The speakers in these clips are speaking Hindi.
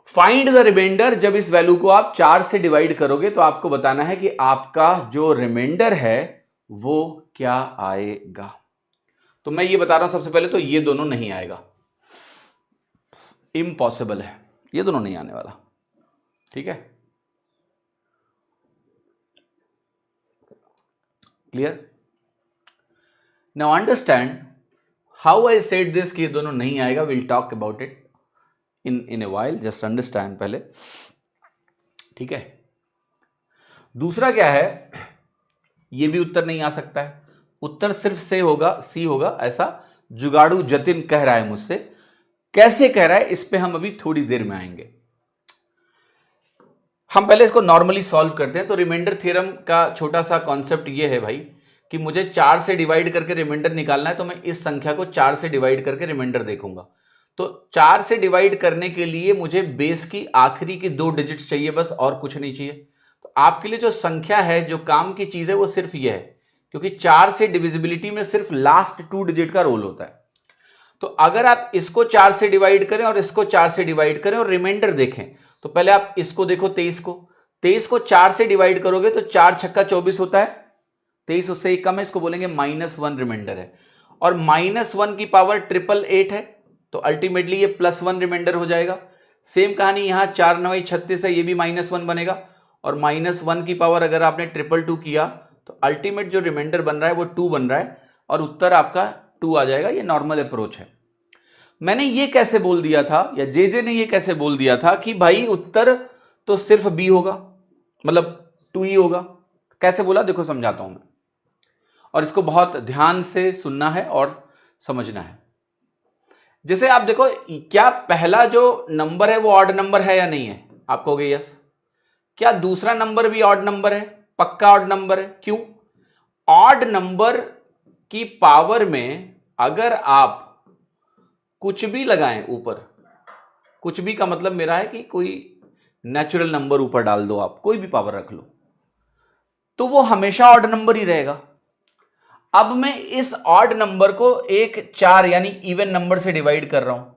फाइंड द रिमाइंडर, जब इस वैल्यू को आप 4 से डिवाइड करोगे तो आपको बताना है कि आपका जो रिमाइंडर है वो क्या आएगा। तो मैं ये बता रहा हूं सबसे पहले तो ये दोनों नहीं आएगा, इम्पॉसिबल है, ये दोनों नहीं आने वाला। ठीक है, clear? Now understand how I said this कि ये दोनों नहीं आएगा। Will talk about it in a while, just understand पहले। ठीक है, दूसरा क्या है, ये भी उत्तर नहीं आ सकता है, उत्तर सिर्फ से होगा, सी होगा, ऐसा जुगाड़ू जतिन कह रहा है मुझसे। कैसे कह रहा है इस पे हम अभी थोड़ी देर में आएंगे। हम पहले इसको नॉर्मली सॉल्व करते हैं। तो रिमाइंडर थ्योरम का छोटा सा कॉन्सेप्ट ये है भाई कि मुझे 4 से डिवाइड करके रिमाइंडर निकालना है, तो मैं इस संख्या को 4 से डिवाइड करके रिमाइंडर देखूंगा। तो 4 से डिवाइड करने के लिए मुझे बेस की आखिरी की 2 डिजिट्स चाहिए बस, और कुछ नहीं चाहिए। तो आपके लिए जो संख्या है, जो काम की चीज है, वो सिर्फ ये है, क्योंकि 4 से डिविजिबिलिटी में सिर्फ लास्ट 2 डिजिट का रोल होता है। तो अगर आप इसको 4 से डिवाइड करें और इसको 4 से डिवाइड करें और रिमाइंडर देखें, तो पहले आप इसको देखो, 23 को 4 से डिवाइड करोगे तो 4 छक्का 24 होता है, 23 उससे ही कम है, इसको बोलेंगे -1 रिमाइंडर है। और -1 की पावर 888 है, तो अल्टीमेटली ये +1 रिमाइंडर हो जाएगा। सेम कहानी यहां 4 9 36 है, ये भी -1 बनेगा। और -1 की पावर अगर आपने 222 किया तो अल्टीमेट जो रिमाइंडर बन रहा है वो 2 बन रहा है, और उत्तर आपका 2 आ जाएगा। ये नॉर्मल अप्रोच है। मैंने ये कैसे बोल दिया था, या जे ने ये कैसे बोल दिया था कि भाई उत्तर तो सिर्फ बी होगा, मतलब 2 ही होगा। कैसे बोला देखो, समझाता हूं मैं, और इसको बहुत ध्यान से सुनना है और समझना है। जैसे आप देखो, क्या पहला जो नंबर है वो ऑड नंबर है या नहीं है? आप कहोगे यस। क्या दूसरा नंबर भी ऑड नंबर है? पक्का ऑड नंबर है। क्यों? ऑड नंबर की पावर में अगर आप कुछ भी लगाएं ऊपर, कुछ भी का मतलब मेरा है कि कोई नेचुरल नंबर ऊपर डाल दो, आप कोई भी पावर रख लो, तो वो हमेशा ऑड नंबर ही रहेगा। अब मैं इस ऑड नंबर को एक 4 यानी इवन नंबर से डिवाइड कर रहा हूं,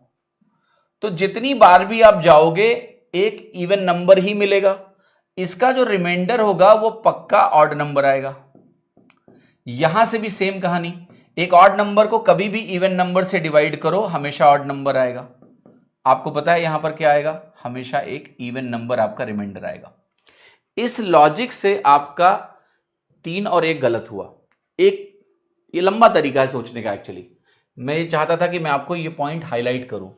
तो जितनी बार भी आप जाओगे एक इवन नंबर ही मिलेगा। इसका जो रिमाइंडर होगा वो पक्का ऑड नंबर आएगा। यहां से भी सेम कहानी, एक ऑड नंबर को कभी भी इवन नंबर से डिवाइड करो, हमेशा ऑड नंबर आएगा। आपको पता है यहां पर क्या आएगा? हमेशा एक इवन नंबर आपका रिमाइंडर आएगा। इस लॉजिक से आपका 3 और 1 गलत हुआ। एक ये लंबा तरीका है सोचने का। एक्चुअली मैं ये चाहता था कि मैं आपको ये पॉइंट हाईलाइट करूं,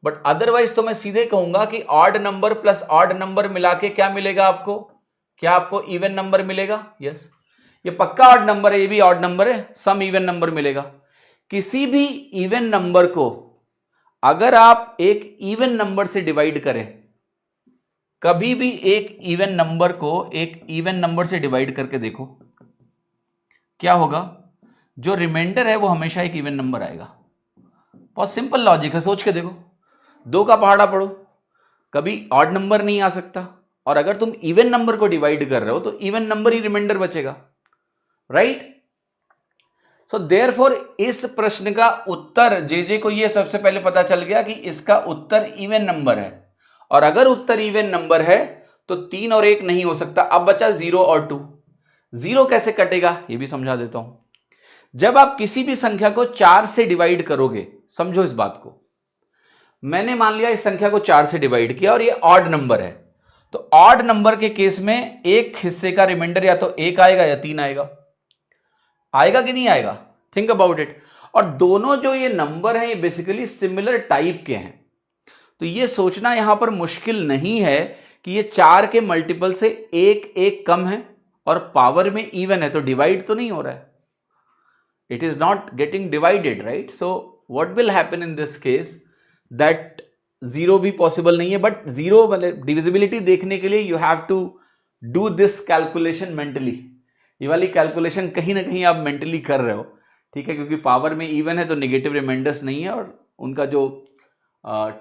बट अदरवाइज तो मैं सीधे कहूंगा कि odd number plus odd number मिला के क्या मिलेगा आपको? क्या आपको इवन नंबर मिलेगा? यस, ये पक्का ऑड नंबर है, ये भी ऑड नंबर है, सम इवन नंबर मिलेगा। किसी भी इवन नंबर को अगर आप एक इवन नंबर से डिवाइड करें, कभी भी एक इवन नंबर को एक इवन नंबर से डिवाइड करके देखो, क्या होगा? जो रिमाइंडर है वो हमेशा एक इवन नंबर आएगा। बहुत सिंपल लॉजिक है, सोच के देखो। 2 का पहाड़ा पढ़ो, कभी ऑड नंबर नहीं आ सकता, और अगर तुम इवन नंबर को डिवाइड कर रहे हो तो इवन नंबर ही रिमाइंडर बचेगा, राइट? सो देयरफॉर इस प्रश्न का उत्तर, जे को ये सबसे पहले पता चल गया कि इसका उत्तर इवन नंबर है, और अगर उत्तर इवन नंबर है तो 3 और 1 नहीं हो सकता। अब बचा 0 और 2। 0 कैसे कटेगा ये भी समझा देता हूं। जब आप किसी भी संख्या को 4 से डिवाइड करोगे, समझो इस बात को, मैंने मान लिया इस संख्या को 4 से डिवाइड किया और ये ऑड नंबर है, तो ऑड नंबर के केस में एक हिस्से का रिमाइंडर या तो 1 आएगा या 3 आएगा। आएगा कि नहीं आएगा? Think about it. और दोनों जो ये नंबर हैं ये बेसिकली सिमिलर टाइप के हैं, तो ये सोचना यहां पर मुश्किल नहीं है कि ये 4 के मल्टीपल से एक कम है और पावर में इवन है, तो डिवाइड तो नहीं हो रहा है, it is not getting divided, right? So what will happen in this case, that 0 भी पॉसिबल नहीं है, बट 0 मतलब डिविजिबिलिटी देखने के लिए you have to do this calculation mentally. ये वाली कैलकुलेशन कहीं ना कहीं आप मेंटली कर रहे हो, ठीक है, क्योंकि पावर में इवन है तो नेगेटिव रिमाइंडर्स नहीं है, और उनका जो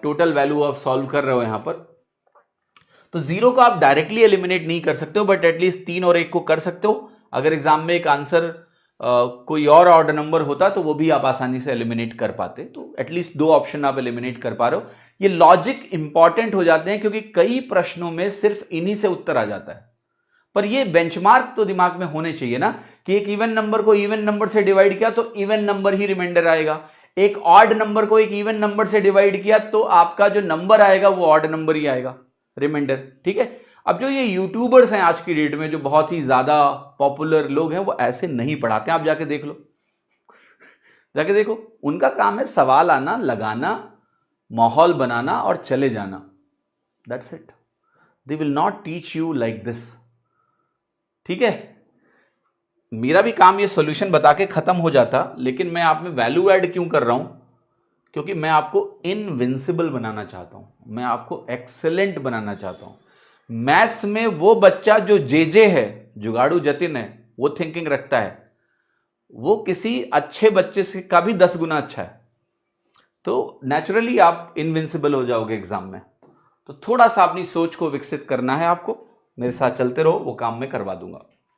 टोटल वैल्यू आप सॉल्व कर रहे हो यहां पर, तो 0 को आप डायरेक्टली एलिमिनेट नहीं कर सकते हो, बट एटलीस्ट 3 और 1 को कर सकते हो। अगर एग्जाम में एक आंसर कोई और ऑड नंबर होता तो वो भी आप आसानी से एलिमिनेट कर पाते, तो एटलीस्ट 2 ऑप्शन आप एलिमिनेट कर पा रहे हो। ये लॉजिक इंपॉर्टेंट हो जाते हैं क्योंकि कई प्रश्नों में सिर्फ इन्हीं से उत्तर आ जाता है। पर ये बेंचमार्क तो दिमाग में होने चाहिए ना कि एक इवन नंबर को इवन नंबर से डिवाइड किया तो इवन नंबर ही रिमाइंडर आएगा, एक ऑड नंबर को एक इवन नंबर से डिवाइड किया तो आपका जो नंबर आएगा वो ऑड नंबर ही आएगा रिमाइंडर। ठीक है, अब जो ये यूट्यूबर्स हैं आज की डेट में जो बहुत ही ज्यादा पॉपुलर लोग हैं वो ऐसे नहीं पढ़ाते हैं। आप जाके देख लो, जाके देखो, उनका काम है सवाल आना, लगाना, माहौल बनाना और चले जाना। That's it. They will not teach you like this. ठीक है, मेरा भी काम ये सॉल्यूशन बता के खत्म हो जाता, लेकिन मैं आप में वैल्यू ऐड क्यों कर रहा हूं? क्योंकि मैं आपको इनविंसिबल बनाना चाहता हूं, मैं आपको एक्सेलेंट बनाना चाहता हूं। मैथ्स में वो बच्चा जो जे है, जुगाड़ू जतिन है, वो थिंकिंग रखता है, वो किसी अच्छे बच्चे से का भी 10 गुना अच्छा है, तो नेचुरली आप इनविंसिबल हो जाओगे एग्जाम में। तो थोड़ा सा अपनी सोच को विकसित करना है आपको, मेरे साथ चलते रहो, वो काम मैं करवा दूंगा।